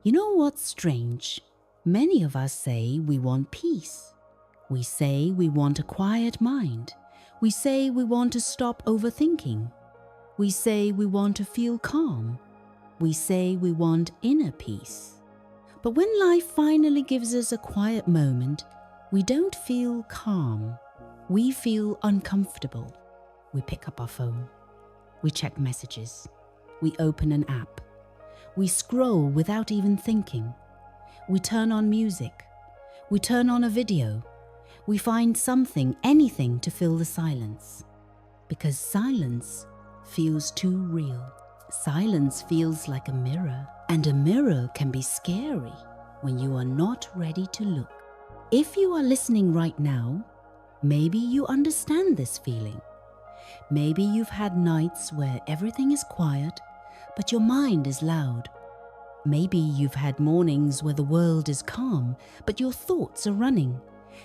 You know what's strange? Many of us say we want peace. We say we want a quiet mind. We say we want to stop overthinking. We say we want to feel calm. We say we want inner peace. But when life finally gives us a quiet moment, we don't feel calm. We feel uncomfortable. We pick up our phone. We check messages. We open an app. We scroll without even thinking. We turn on music. We turn on a video. We find something, anything to fill the silence. Because silence feels too real. Silence feels like a mirror, and a mirror can be scary when you are not ready to look. If you are listening right now, maybe you understand this feeling. Maybe you've had nights where everything is quiet, but your mind is loud. Maybe you've had mornings where the world is calm, but your thoughts are running.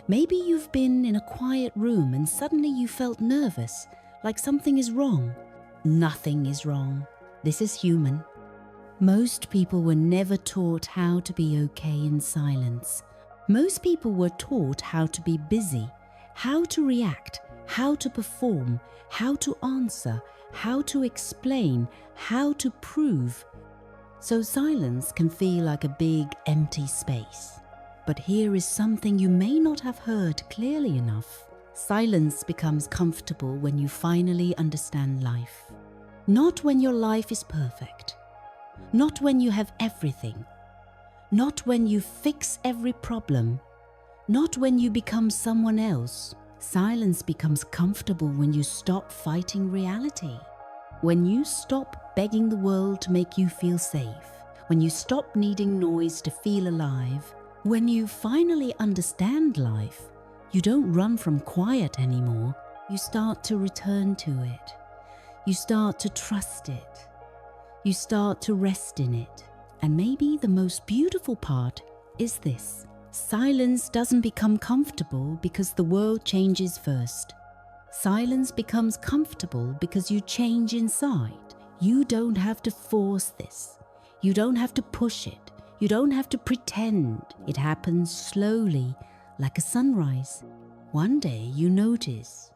Maybe you've been in a quiet room and suddenly you felt nervous, like something is wrong. Nothing is wrong. This is human. Most people were never taught how to be okay in silence. Most people were taught how to be busy, how to react, how to perform, how to answer, how to explain, how to prove. So silence can feel like a big empty space. But here is something you may not have heard clearly enough. Silence becomes comfortable when you finally understand life. Not when your life is perfect. Not when you have everything. Not when you fix every problem. Not when you become someone else. Silence becomes comfortable when you stop fighting reality. When you stop begging the world to make you feel safe. When you stop needing noise to feel alive. When you finally understand life, you don't run from quiet anymore. You start to return to it. You start to trust it. You start to rest in it. And maybe the most beautiful part is this. Silence doesn't become comfortable because the world changes first. Silence becomes comfortable because you change inside. You don't have to force this. You don't have to push it. You don't have to pretend. It happens slowly, like a sunrise. One day you notice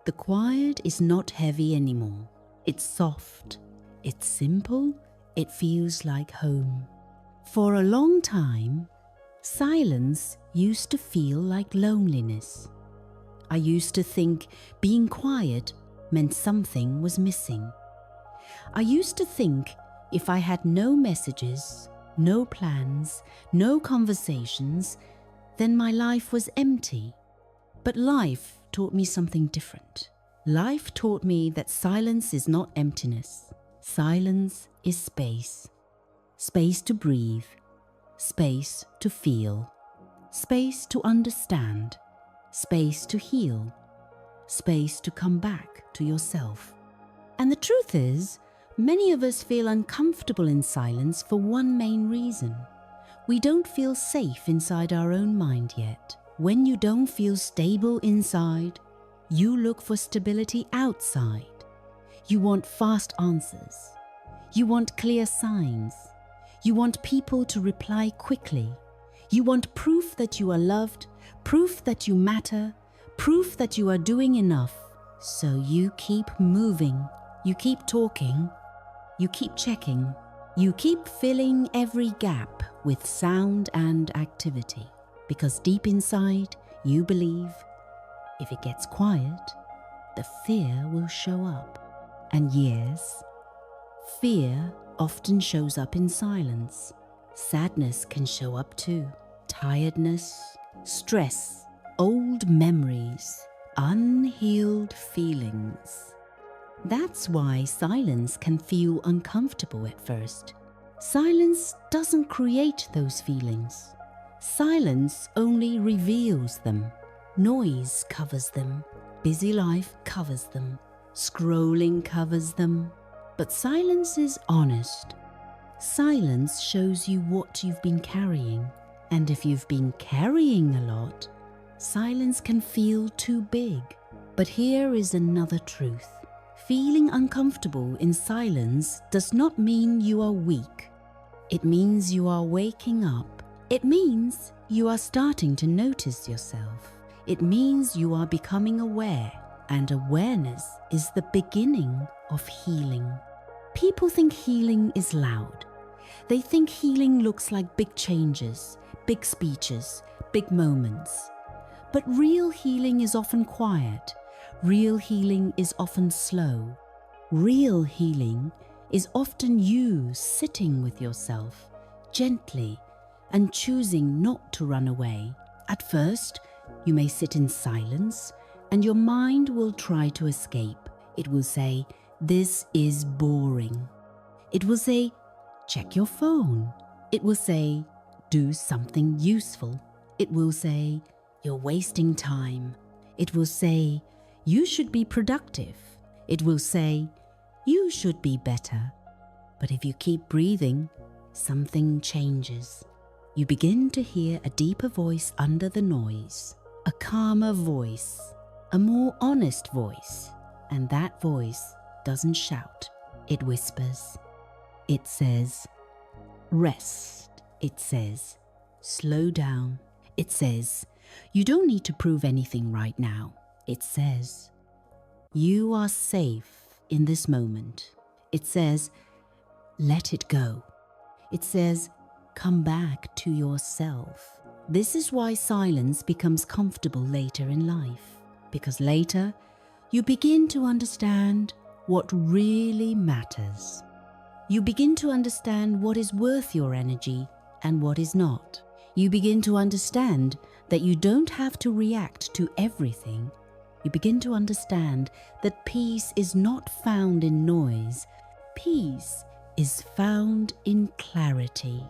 the quiet is not heavy anymore. It's soft. It's simple. It feels like home. For a long time, silence used to feel like loneliness. I used to think being quiet meant something was missing. I used to think if I had no messages, no plans, no conversations, then my life was empty. But life taught me something different. Life taught me that silence is not emptiness. Silence is space. Space to breathe. Space to feel. Space to understand. Space to heal. Space to come back to yourself. And the truth is, many of us feel uncomfortable in silence for one main reason. We don't feel safe inside our own mind yet. When you don't feel stable inside, you look for stability outside. You want fast answers. You want clear signs. You want people to reply quickly. You want proof that you are loved, proof that you matter, proof that you are doing enough. So you keep moving. You keep talking. You keep checking. You keep filling every gap with sound and activity. Because deep inside, you believe if it gets quiet, the fear will show up. And yes, fear often shows up in silence. Sadness can show up too. Tiredness, stress, old memories, unhealed feelings. That's why silence can feel uncomfortable at first. Silence doesn't create those feelings. Silence only reveals them. Noise covers them. Busy life covers them. Scrolling covers them. But silence is honest. Silence shows you what you've been carrying. And if you've been carrying a lot, silence can feel too big. But here is another truth. Feeling uncomfortable in silence does not mean you are weak. It means you are waking up. It means you are starting to notice yourself. It means you are becoming aware, and awareness is the beginning of healing. People think healing is loud. They think healing looks like big changes, big speeches, big moments. But real healing is often quiet. Real healing is often slow. Real healing is often you sitting with yourself gently and choosing not to run away. At first, you may sit in silence and your mind will try to escape. It will say, "This is boring." It will say, "Check your phone." It will say, "Do something useful." It will say, "You're wasting time." It will say, "You should be productive." It will say, "You should be better." But if you keep breathing, something changes. You begin to hear a deeper voice under the noise, a calmer voice, a more honest voice. And that voice doesn't shout, it whispers. It says, "Rest." It says, "Slow down." It says, "You don't need to prove anything right now." It says, "You are safe in this moment." It says, "Let it go." It says, "Come back to yourself." This is why silence becomes comfortable later in life, because later you begin to understand what really matters. You begin to understand what is worth your energy and what is not. You begin to understand that you don't have to react to everything. You begin to understand that peace is not found in noise. Peace is found in clarity.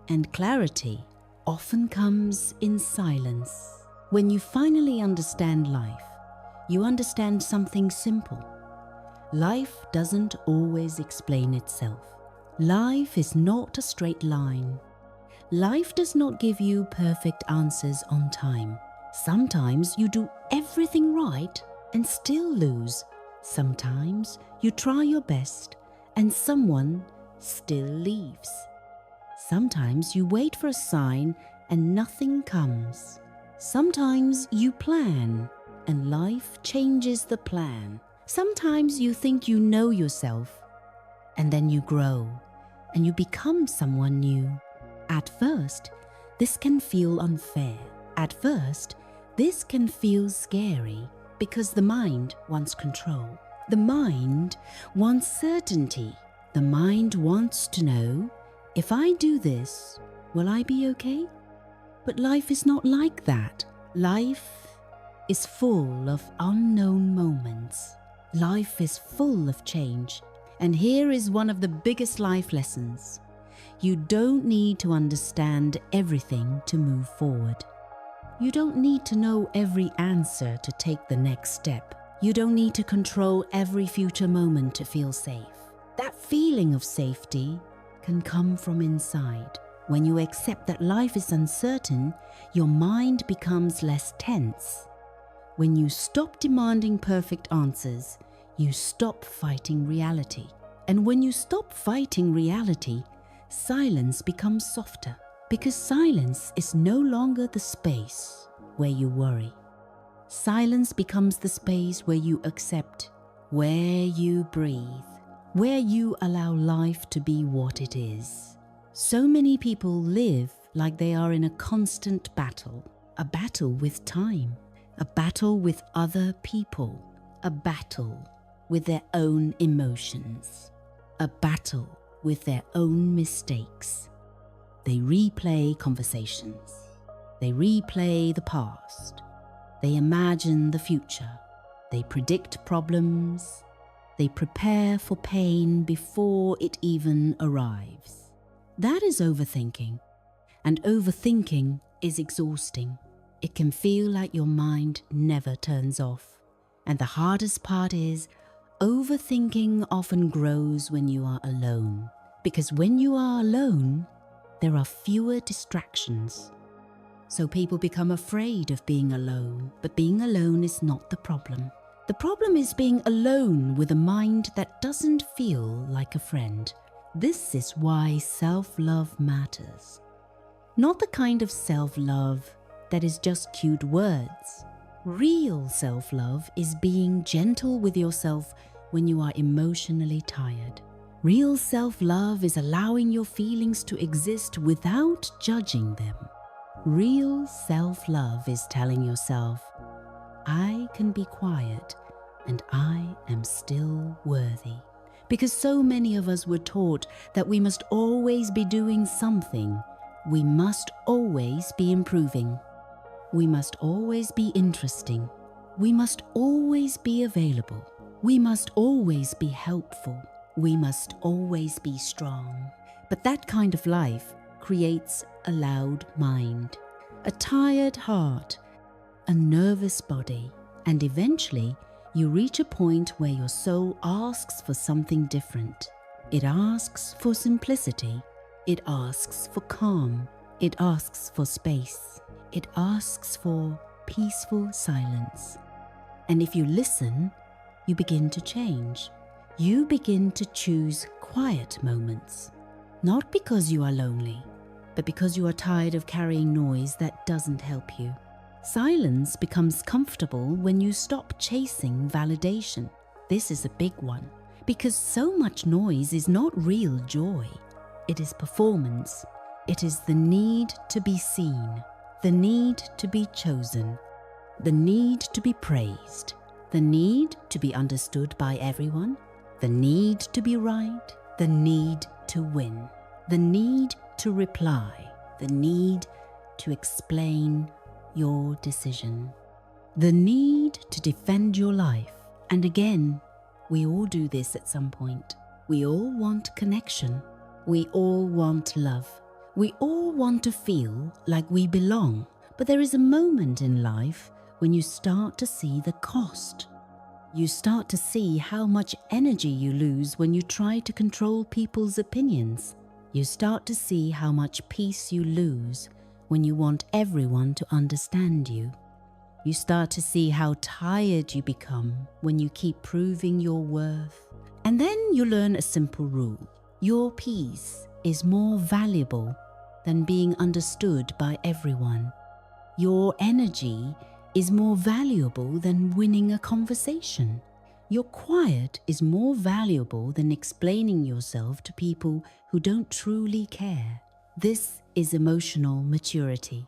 And clarity often comes in silence. When you finally understand life, you understand something simple. Life doesn't always explain itself. Life is not a straight line. Life does not give you perfect answers on time. Sometimes you do everything right and still lose. Sometimes you try your best and someone still leaves. Sometimes you wait for a sign and nothing comes. Sometimes you plan and life changes the plan. Sometimes you think you know yourself and then you grow and you become someone new. At first, this can feel unfair. At first, this can feel scary because the mind wants control. The mind wants certainty. The mind wants to know, if I do this, will I be okay? But life is not like that. Life is full of unknown moments. Life is full of change. And here is one of the biggest life lessons. You don't need to understand everything to move forward. You don't need to know every answer to take the next step. You don't need to control every future moment to feel safe. That feeling of safety can come from inside. When you accept that life is uncertain, your mind becomes less tense. When you stop demanding perfect answers, you stop fighting reality. And when you stop fighting reality, silence becomes softer, because silence is no longer the space where you worry. Silence becomes the space where you accept, where you breathe, where you allow life to be what it is. So many people live like they are in a constant battle, a battle with time, a battle with other people, a battle with their own emotions, a battle with their own mistakes. They replay conversations. They replay the past. They imagine the future. They predict problems. They prepare for pain before it even arrives. That is overthinking. And overthinking is exhausting. It can feel like your mind never turns off. And the hardest part is, overthinking often grows when you are alone. Because when you are alone, there are fewer distractions. So people become afraid of being alone. But being alone is not the problem. The problem is being alone with a mind that doesn't feel like a friend. This is why self-love matters. Not the kind of self-love that is just cute words. Real self-love is being gentle with yourself when you are emotionally tired. Real self-love is allowing your feelings to exist without judging them. Real self-love is telling yourself, I can be quiet and I am still worthy. Because so many of us were taught that we must always be doing something. We must always be improving. We must always be interesting. We must always be available. We must always be helpful. We must always be strong. But that kind of life creates a loud mind, a tired heart, a nervous body, and eventually you reach a point where your soul asks for something different. It asks for simplicity. It asks for calm. It asks for space. It asks for peaceful silence. And if you listen, you begin to change. You begin to choose quiet moments. Not because you are lonely, but because you are tired of carrying noise that doesn't help you. Silence becomes comfortable when you stop chasing validation. This is a big one, because so much noise is not real joy. It is performance. It is the need to be seen, the need to be chosen, the need to be praised, the need to be understood by everyone, the need to be right, the need to win, the need to reply, the need to explain your decision, the need to defend your life. And again, we all do this at some point. We all want connection. We all want love. We all want to feel like we belong. But there is a moment in life when you start to see the cost. You start to see how much energy you lose when you try to control people's opinions. You start to see how much peace you lose when you want everyone to understand you. You start to see how tired you become when you keep proving your worth. And then you learn a simple rule. Your peace is more valuable than being understood by everyone. Your energy is more valuable than winning a conversation. Your quiet is more valuable than explaining yourself to people who don't truly care. This is emotional maturity.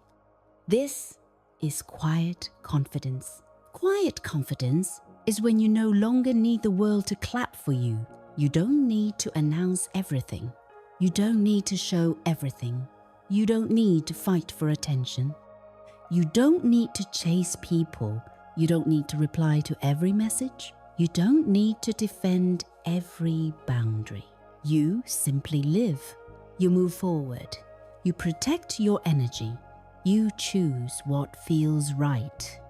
This is quiet confidence. Quiet confidence is when you no longer need the world to clap for you. You don't need to announce everything. You don't need to show everything. You don't need to fight for attention. You don't need to chase people. You don't need to reply to every message. You don't need to defend every boundary. You simply live. You move forward. You protect your energy. You choose what feels right.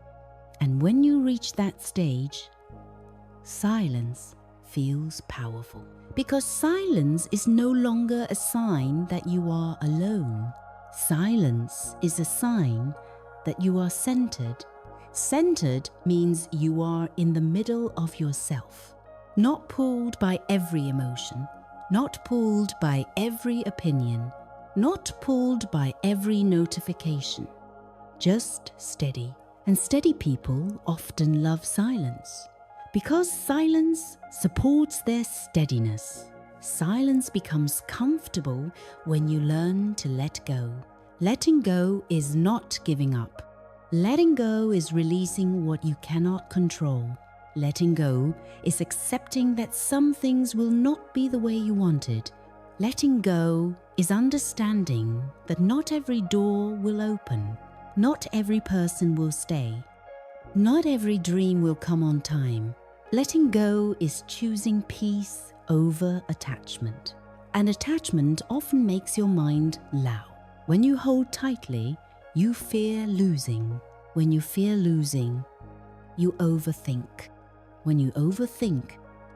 And when you reach that stage, silence feels powerful. Because silence is no longer a sign that you are alone. Silence is a sign that you are centered. Centered means you are in the middle of yourself, not pulled by every emotion, not pulled by every opinion, not pulled by every notification, just steady. And steady people often love silence because silence supports their steadiness. Silence becomes comfortable when you learn to let go. Letting go is not giving up. Letting go is releasing what you cannot control. Letting go is accepting that some things will not be the way you wanted. Letting go is understanding that not every door will open. Not every person will stay. Not every dream will come on time. Letting go is choosing peace over attachment. And attachment often makes your mind loud. When you hold tightly, you fear losing. When you fear losing, you overthink. When you overthink,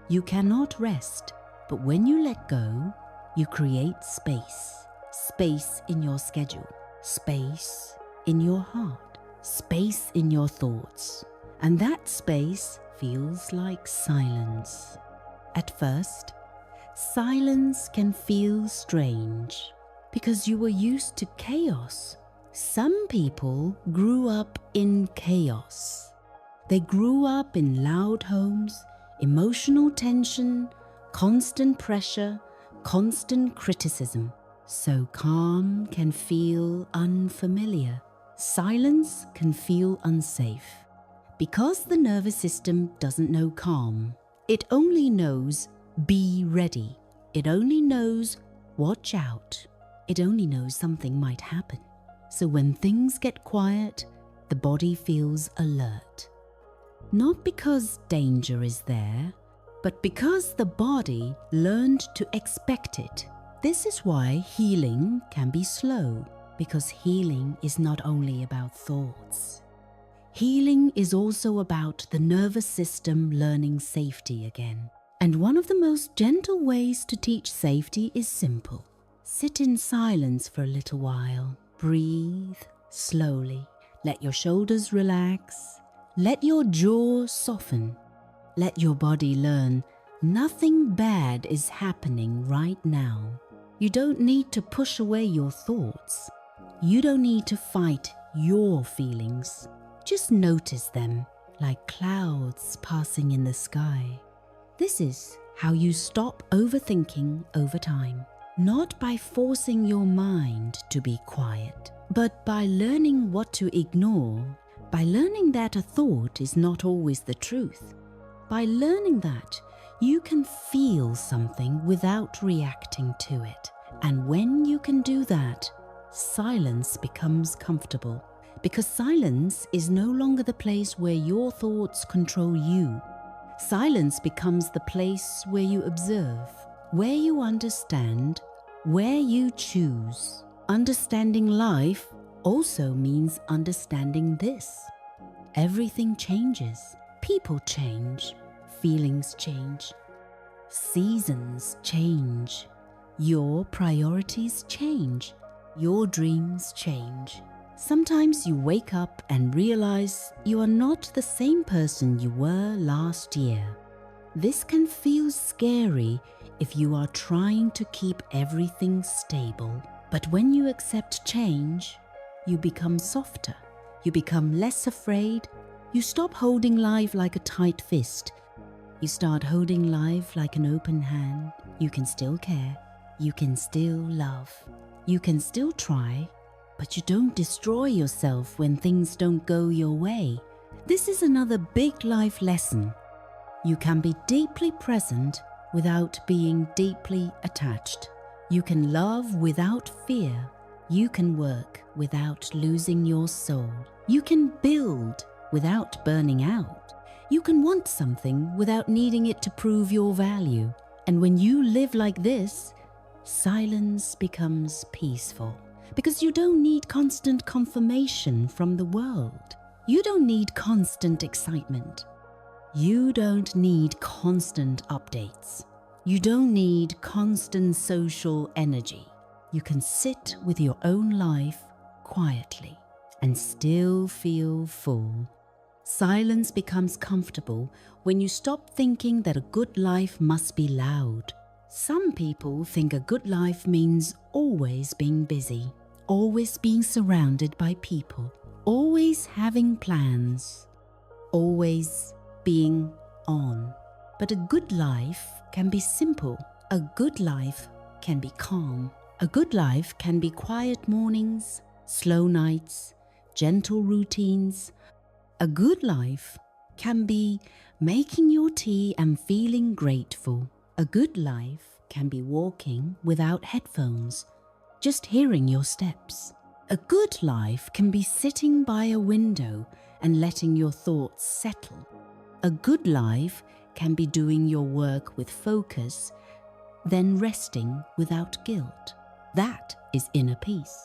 you cannot rest. But when you let go, you create space. Space in your schedule. Space in your heart. Space in your thoughts. And that space feels like silence. At first, Silence can feel strange because you were used to chaos. Some people grew up in chaos. They grew up in loud homes, emotional tension, constant pressure, constant criticism. So calm can feel unfamiliar. Silence can feel unsafe. Because the nervous system doesn't know calm, it only knows be ready. It only knows watch out. It only knows something might happen. So when things get quiet, the body feels alert. Not because danger is there, but because the body learned to expect it. This is why healing can be slow, because healing is not only about thoughts. Healing is also about the nervous system learning safety again. And one of the most gentle ways to teach safety is simple. Sit in silence for a little while. Breathe slowly. Let your shoulders relax. Let your jaw soften. Let your body learn nothing bad is happening right now. You don't need to push away your thoughts. You don't need to fight your feelings. Just notice them like clouds passing in the sky. This is how you stop overthinking over time. Not by forcing your mind to be quiet, but by learning what to ignore, by learning that a thought is not always the truth, by learning that you can feel something without reacting to it. And when you can do that, silence becomes comfortable, because silence is no longer the place where your thoughts control you. Silence becomes the place where you observe, where you understand, where you choose. Understanding life also means understanding this. Everything changes. People change. Feelings change. Seasons change. Your priorities change. Your dreams change. Sometimes you wake up and realize you are not the same person you were last year. This can feel scary if you are trying to keep everything stable. But when you accept change, you become softer. You become less afraid. You stop holding life like a tight fist. You start holding life like an open hand. You can still care. You can still love. You can still try. But you don't destroy yourself when things don't go your way. This is another big life lesson. You can be deeply present without being deeply attached. You can love without fear. You can work without losing your soul. You can build without burning out. You can want something without needing it to prove your value. And when you live like this, silence becomes peaceful. Because you don't need constant confirmation from the world. You don't need constant excitement. You don't need constant updates. You don't need constant social energy. You can sit with your own life quietly and still feel full. Silence becomes comfortable when you stop thinking that a good life must be loud. Some people think a good life means always being busy, always being surrounded by people, always having plans, always being on. But a good life can be simple. A good life can be calm. A good life can be quiet mornings, slow nights, gentle routines. A good life can be making your tea and feeling grateful. A good life can be walking without headphones, just hearing your steps. A good life can be sitting by a window and letting your thoughts settle. A good life can be doing your work with focus, then resting without guilt. That is inner peace.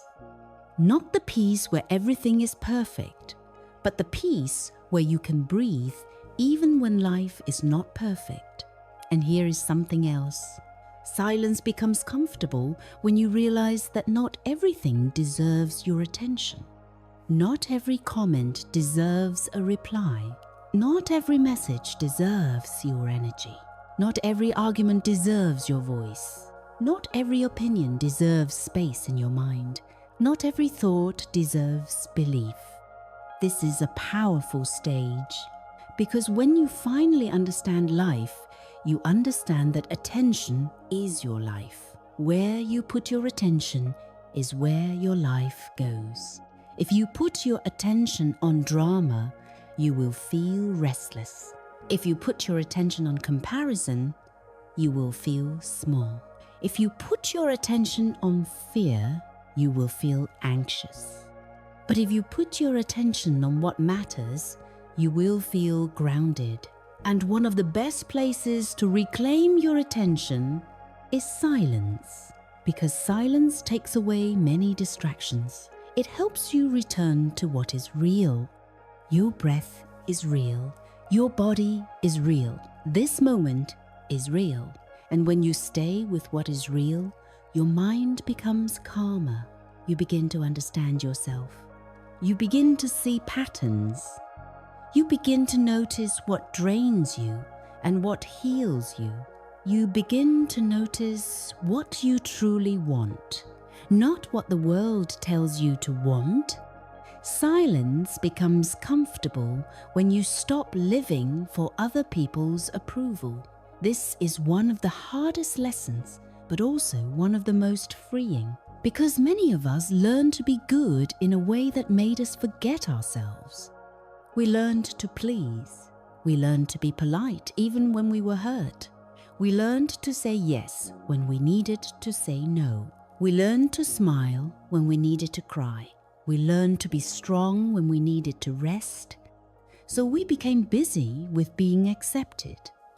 Not the peace where everything is perfect, but the peace where you can breathe even when life is not perfect. And here is something else. Silence becomes comfortable when you realize that not everything deserves your attention. Not every comment deserves a reply. Not every message deserves your energy. Not every argument deserves your voice. Not every opinion deserves space in your mind. Not every thought deserves belief. This is a powerful stage, because when you finally understand life, you understand that attention is your life. Where you put your attention is where your life goes. If you put your attention on drama, you will feel restless. If you put your attention on comparison, you will feel small. If you put your attention on fear, you will feel anxious. But if you put your attention on what matters, you will feel grounded. And one of the best places to reclaim your attention is silence, because silence takes away many distractions. It helps you return to what is real. Your breath is real. Your body is real. This moment is real. And when you stay with what is real, your mind becomes calmer. You begin to understand yourself. You begin to see patterns. You begin to notice what drains you and what heals you. You begin to notice what you truly want, not what the world tells you to want. Silence becomes comfortable when you stop living for other people's approval. This is one of the hardest lessons, but also one of the most freeing, because many of us learned to be good in a way that made us forget ourselves. We learned to please. We learned to be polite even when we were hurt. We learned to say yes when we needed to say no. We learned to smile when we needed to cry. We learned to be strong when we needed to rest. So we became busy with being accepted,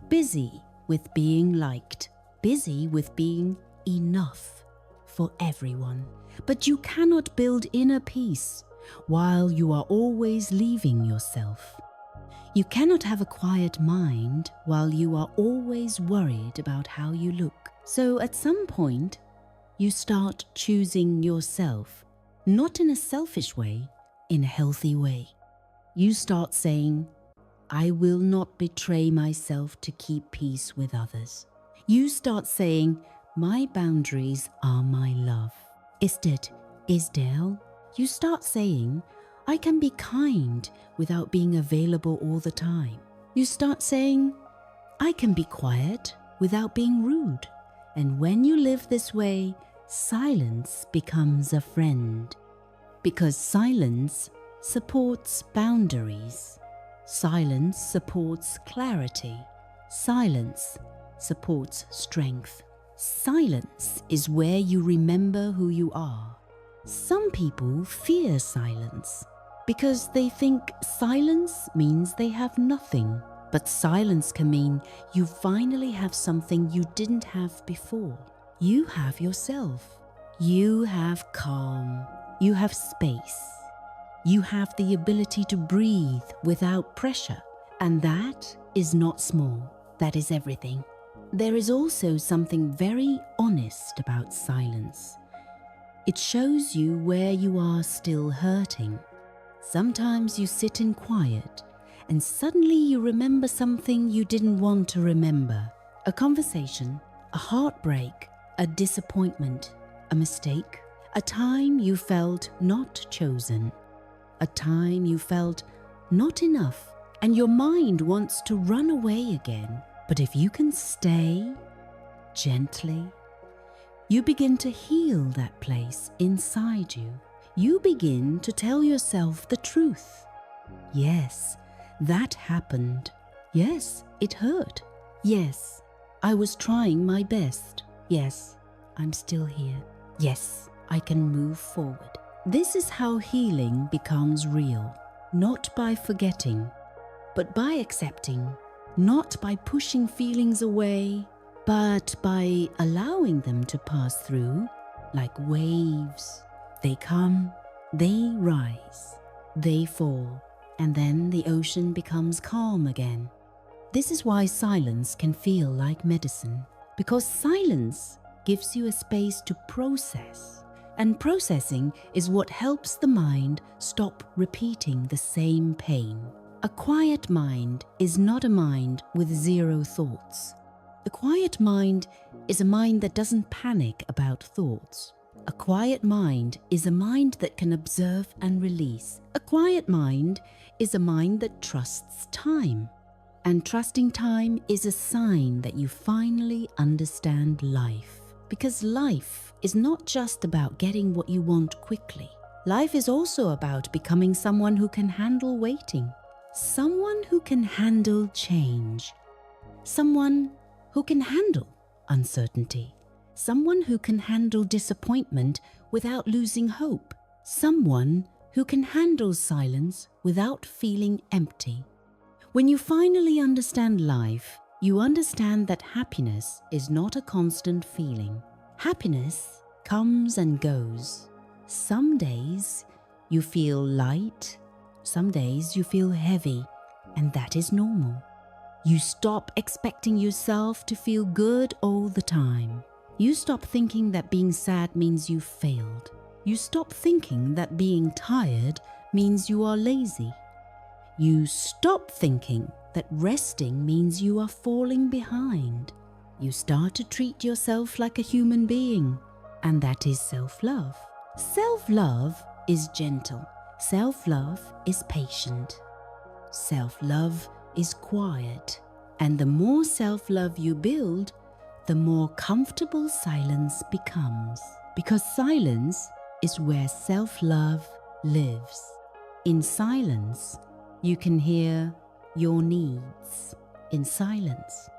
busy with being liked, busy with being enough for everyone. But you cannot build inner peace while you are always leaving yourself. You cannot have a quiet mind while you are always worried about how you look. So at some point, you start choosing yourself, not in a selfish way, in a healthy way. You start saying, I will not betray myself to keep peace with others. You start saying, my boundaries are my love. Isdale. You start saying, I can be kind without being available all the time. You start saying, I can be quiet without being rude. And when you live this way, silence becomes a friend. Because silence supports boundaries. Silence supports clarity. Silence supports strength. Silence is where you remember who you are. Some people fear silence because they think silence means they have nothing. But silence can mean you finally have something you didn't have before. You have yourself. You have calm. You have space. You have the ability to breathe without pressure. And that is not small. That is everything. There is also something very honest about silence. It shows you where you are still hurting. Sometimes you sit in quiet and suddenly you remember something you didn't want to remember. A conversation, a heartbreak, a disappointment, a mistake, a time you felt not chosen, a time you felt not enough, and your mind wants to run away again. But if you can stay gently, you begin to heal that place inside you. You begin to tell yourself the truth. Yes, that happened. Yes, it hurt. Yes, I was trying my best. Yes, I'm still here. Yes, I can move forward. This is how healing becomes real, not by forgetting, but by accepting, not by pushing feelings away, but by allowing them to pass through like waves. They come, they rise, they fall, and then the ocean becomes calm again. This is why silence can feel like medicine, because silence gives you a space to process, and processing is what helps the mind stop repeating the same pain. A quiet mind is not a mind with zero thoughts. A quiet mind is a mind that doesn't panic about thoughts. A quiet mind is a mind that can observe and release. A quiet mind is a mind that trusts time. And trusting time is a sign that you finally understand life. Because life is not just about getting what you want quickly. Life is also about becoming someone who can handle waiting. Someone who can handle change. Someone who can handle uncertainty. Someone who can handle disappointment without losing hope. Someone who can handle silence without feeling empty. When you finally understand life, you understand that happiness is not a constant feeling. Happiness comes and goes. Some days you feel light, some days you feel heavy, and that is normal. You stop expecting yourself to feel good all the time. You stop thinking that being sad means you failed. You stop thinking that being tired means you are lazy. You stop thinking that resting means you are falling behind. You start to treat yourself like a human being, and that is self-love. Self-love is gentle. Self-love is patient. Self-love is quiet. And the more self-love you build, the more comfortable silence becomes. Because silence is where self-love lives. In silence, you can hear your needs. In silence,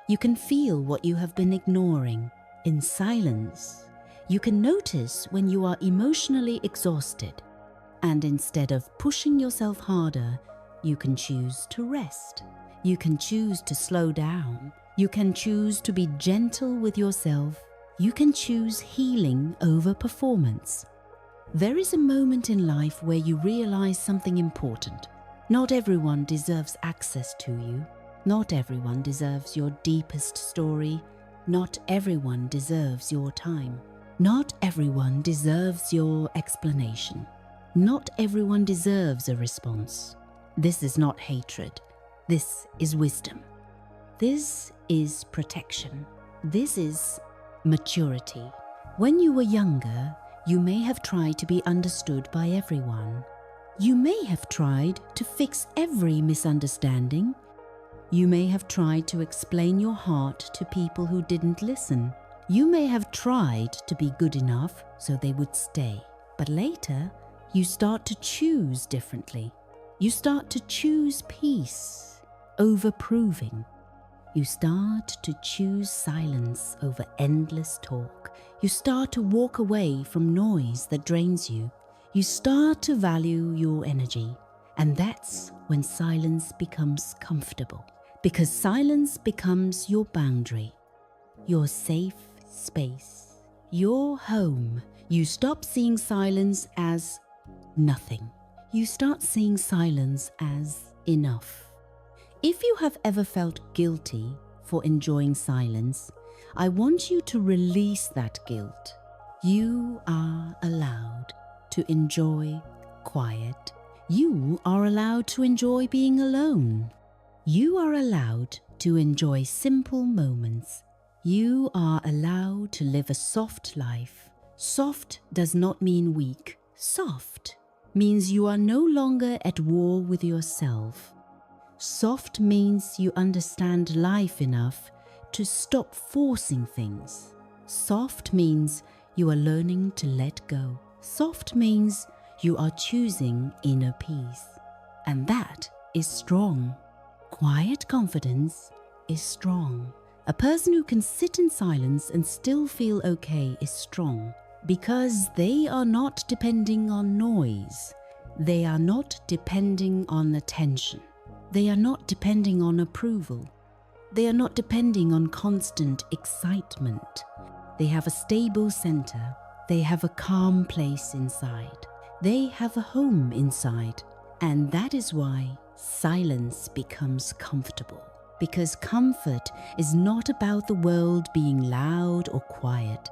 you can feel what you have been ignoring. In silence, you can notice when you are emotionally exhausted. And instead of pushing yourself harder, you can choose to rest. You can choose to slow down. You can choose to be gentle with yourself. You can choose healing over performance. There is a moment in life where you realize something important. Not everyone deserves access to you. Not everyone deserves your deepest story. Not everyone deserves your time. Not everyone deserves your explanation. Not everyone deserves a response. This is not hatred. This is wisdom. This is protection. This is maturity. When you were younger, you may have tried to be understood by everyone. You may have tried to fix every misunderstanding. You may have tried to explain your heart to people who didn't listen. You may have tried to be good enough so they would stay. But later, you start to choose differently. You start to choose peace over proving. You start to choose silence over endless talk. You start to walk away from noise that drains you. You start to value your energy. And that's when silence becomes comfortable. Because silence becomes your boundary, your safe space, your home. You stop seeing silence as nothing. You start seeing silence as enough. If you have ever felt guilty for enjoying silence, I want you to release that guilt. You are allowed to enjoy quiet. You are allowed to enjoy being alone. You are allowed to enjoy simple moments. You are allowed to live a soft life. Soft does not mean weak. Soft means you are no longer at war with yourself. Soft means you understand life enough to stop forcing things. Soft means you are learning to let go. Soft means you are choosing inner peace. And that is strong. Quiet confidence is strong. A person who can sit in silence and still feel okay is strong because they are not depending on noise. They are not depending on attention. They are not depending on approval. They are not depending on constant excitement. They have a stable center. They have a calm place inside. They have a home inside. And that is why silence becomes comfortable. Because comfort is not about the world being loud or quiet.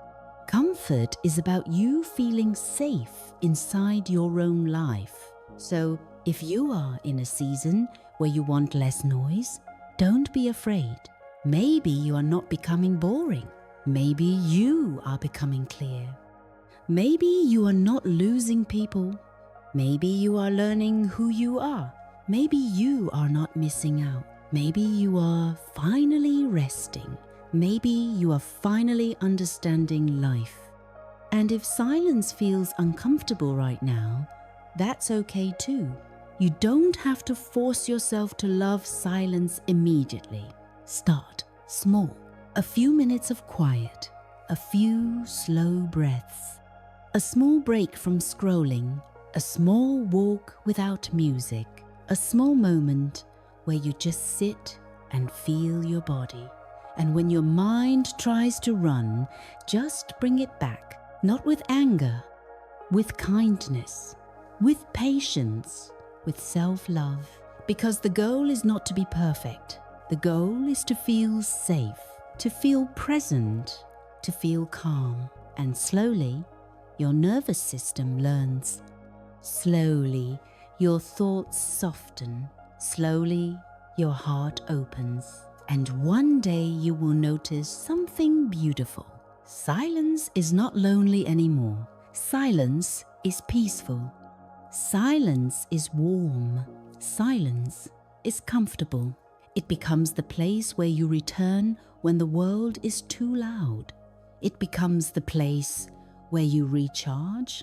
Comfort is about you feeling safe inside your own life. So if you are in a season where you want less noise, don't be afraid. Maybe you are not becoming boring. Maybe you are becoming clear. Maybe you are not losing people. Maybe you are learning who you are. Maybe you are not missing out. Maybe you are finally resting. Maybe you are finally understanding life. And if silence feels uncomfortable right now, that's okay too. You don't have to force yourself to love silence immediately. Start small. A few minutes of quiet, a few slow breaths, a small break from scrolling, a small walk without music, a small moment where you just sit and feel your body. And when your mind tries to run, just bring it back, not with anger, with kindness, with patience, with self-love. Because the goal is not to be perfect. The goal is to feel safe, to feel present, to feel calm. And slowly, your nervous system learns. Slowly, your thoughts soften. Slowly, your heart opens. And one day you will notice something beautiful. Silence is not lonely anymore. Silence is peaceful. Silence is warm. Silence is comfortable. It becomes the place where you return when the world is too loud. It becomes the place where you recharge.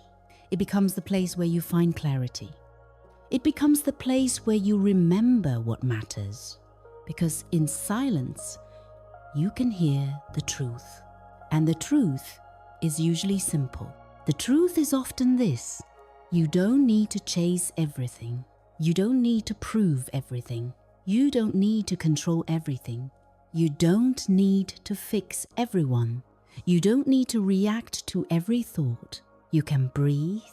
It becomes the place where you find clarity. It becomes the place where you remember what matters. Because in silence, you can hear the truth. And the truth is usually simple. The truth is often this: you don't need to chase everything. You don't need to prove everything. You don't need to control everything. You don't need to fix everyone. You don't need to react to every thought. You can breathe.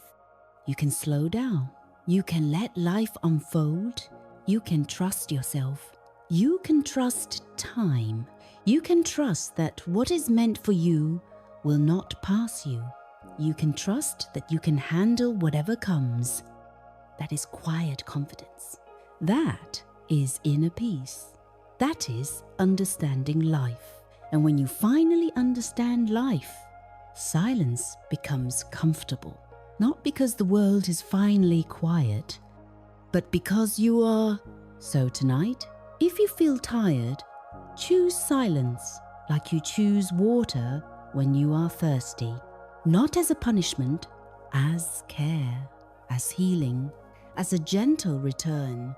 You can slow down. You can let life unfold. You can trust yourself. You can trust time. You can trust that what is meant for you will not pass you. You can trust that you can handle whatever comes. That is quiet confidence. That is inner peace. That is understanding life. And when you finally understand life, silence becomes comfortable. Not because the world is finally quiet, but because you are. So tonight, if you feel tired, choose silence like you choose water when you are thirsty. Not as a punishment, as care, as healing, as a gentle return.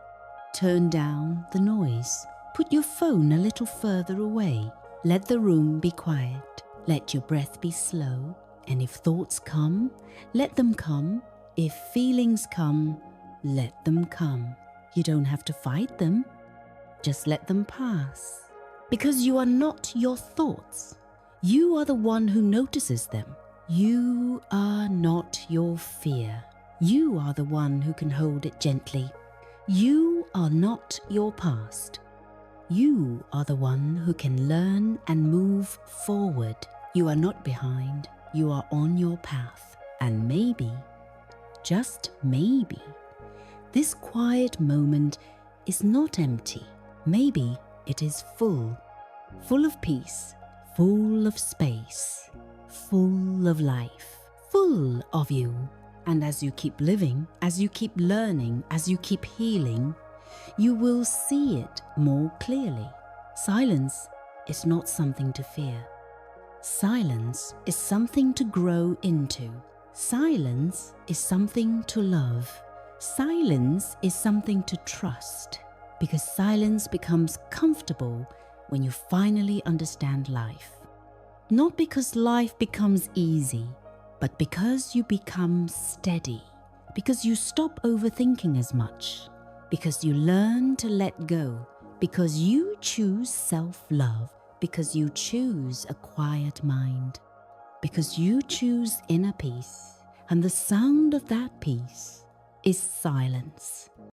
Turn down the noise. Put your phone a little further away. Let the room be quiet. Let your breath be slow. And if thoughts come, let them come. If feelings come, let them come. You don't have to fight them. Just let them pass. Because you are not your thoughts. You are the one who notices them. You are not your fear. You are the one who can hold it gently. You are not your past. You are the one who can learn and move forward. You are not behind. You are on your path. And maybe, just maybe, this quiet moment is not empty. Maybe it is full. Full of peace. Full of space. Full of life. Full of you. And as you keep living, as you keep learning, as you keep healing, you will see it more clearly. Silence is not something to fear. Silence is something to grow into. Silence is something to love. Silence is something to trust. Because silence becomes comfortable when you finally understand life. Not because life becomes easy, but because you become steady. Because you stop overthinking as much. Because you learn to let go. Because you choose self-love. Because you choose a quiet mind. Because you choose inner peace. And the sound of that peace is silence.